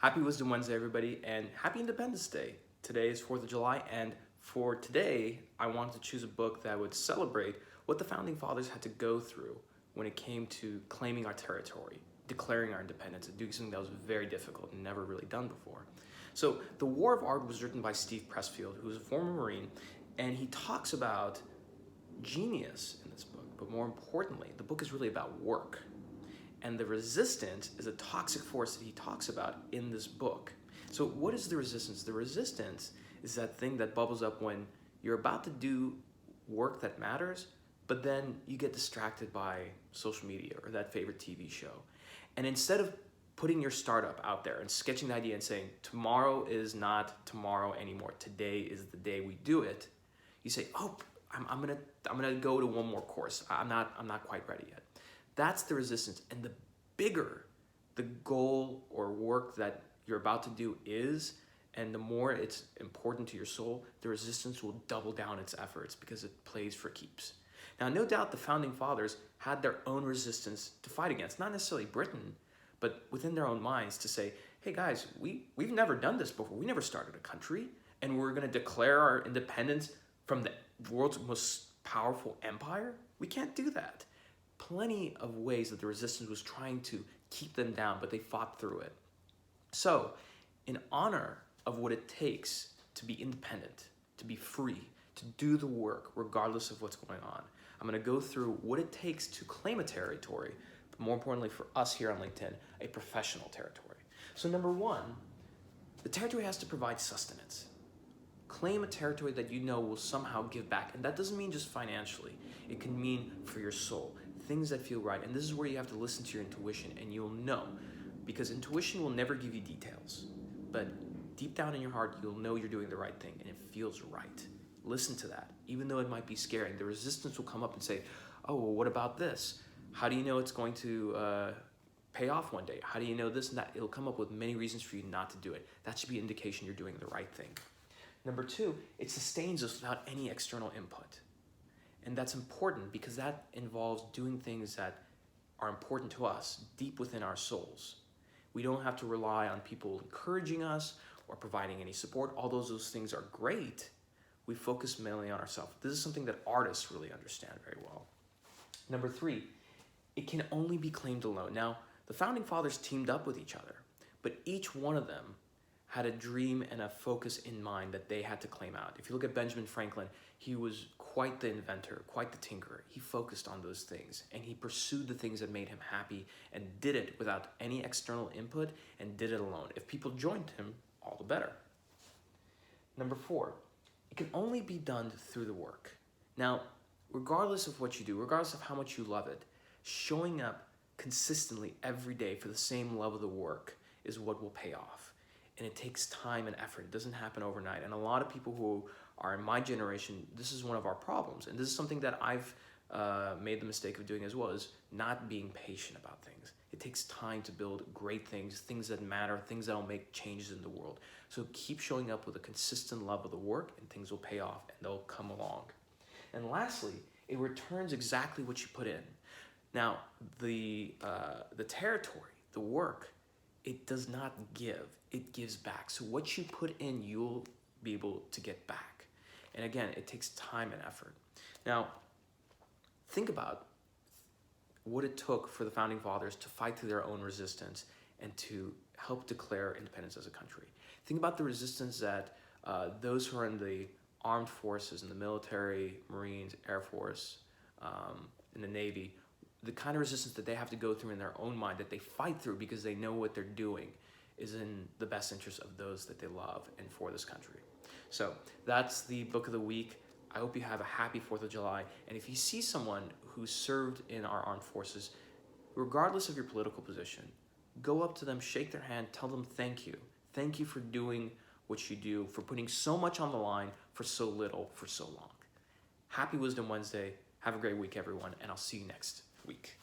Happy Wisdom Wednesday, everybody, and happy Independence Day. Today is 4th of July, and for today, I wanted to choose a book that would celebrate what the Founding Fathers had to go through when it came to claiming our territory, declaring our independence, and doing something that was very difficult and never really done before. So, The War of Art was written by Steve Pressfield, who was a former Marine, and he talks about genius in this book, but more importantly, the book is really about work. And the resistance is a toxic force that he talks about in this book. So what is the resistance? The resistance is that thing that bubbles up when you're about to do work that matters, but then you get distracted by social media or that favorite TV show. And instead of putting your startup out there and sketching the idea and saying, tomorrow is not tomorrow anymore, today is the day we do it, you say, oh, I'm gonna go to one more course. I'm not quite ready yet. That's the resistance. And the bigger the goal or work that you're about to do is, and the more it's important to your soul, the resistance will double down its efforts because it plays for keeps. Now, no doubt the Founding Fathers had their own resistance to fight against, not necessarily Britain, but within their own minds to say, hey guys, we've never done this before. We never started a country, and we're gonna declare our independence from the world's most powerful empire? We can't do that. Plenty of ways that the resistance was trying to keep them down, but they fought through it. So, in honor of what it takes to be independent, to be free, to do the work regardless of what's going on, I'm going to go through what it takes to claim a territory, but more importantly for us here on LinkedIn, a professional territory. So number one, the territory has to provide sustenance. Claim a territory that you know will somehow give back. And that doesn't mean just financially. It can mean for your soul, things that feel right. And this is where you have to listen to your intuition, and you'll know. Because intuition will never give you details. But deep down in your heart, you'll know you're doing the right thing, and it feels right. Listen to that. Even though it might be scary, the resistance will come up and say, oh, well, what about this? How do you know it's going to pay off one day? How do you know this and that? It'll come up with many reasons for you not to do it. That should be an indication you're doing the right thing. Number two, it sustains us without any external input. And that's important because that involves doing things that are important to us, deep within our souls. We don't have to rely on people encouraging us or providing any support. Although those things are great, we focus mainly on ourselves. This is something that artists really understand very well. Number three, it can only be claimed alone. Now, the Founding Fathers teamed up with each other, but each one of them had a dream and a focus in mind that they had to claim out. If you look at Benjamin Franklin, he was quite the inventor, quite the tinkerer. He focused on those things, and he pursued the things that made him happy and did it without any external input and did it alone. If people joined him, all the better. Number four, it can only be done through the work. Now, regardless of what you do, regardless of how much you love it, showing up consistently every day for the same love of the work is what will pay off. And it takes time and effort. It doesn't happen overnight. And a lot of people who are in my generation, this is one of our problems. And this is something that I've made the mistake of doing as well, is not being patient about things. It takes time to build great things, things that matter, things that will make changes in the world. So keep showing up with a consistent love of the work, and things will pay off, and they'll come along. And lastly, it returns exactly what you put in. Now, the territory, the work, it does not give, it gives back. So what you put in, you'll be able to get back. And again, it takes time and effort. Now, think about what it took for the Founding Fathers to fight through their own resistance and to help declare independence as a country. Think about the resistance that those who are in the armed forces, in the military, Marines, Air Force, in the Navy, the kind of resistance that they have to go through in their own mind, that they fight through because they know what they're doing is in the best interest of those that they love and for this country. So that's the book of the week. I hope you have a happy 4th of July. And if you see someone who served in our armed forces, regardless of your political position, go up to them, shake their hand, tell them thank you. Thank you for doing what you do, for putting so much on the line for so little, for so long. Happy Wisdom Wednesday. Have a great week, everyone, and I'll see you next week.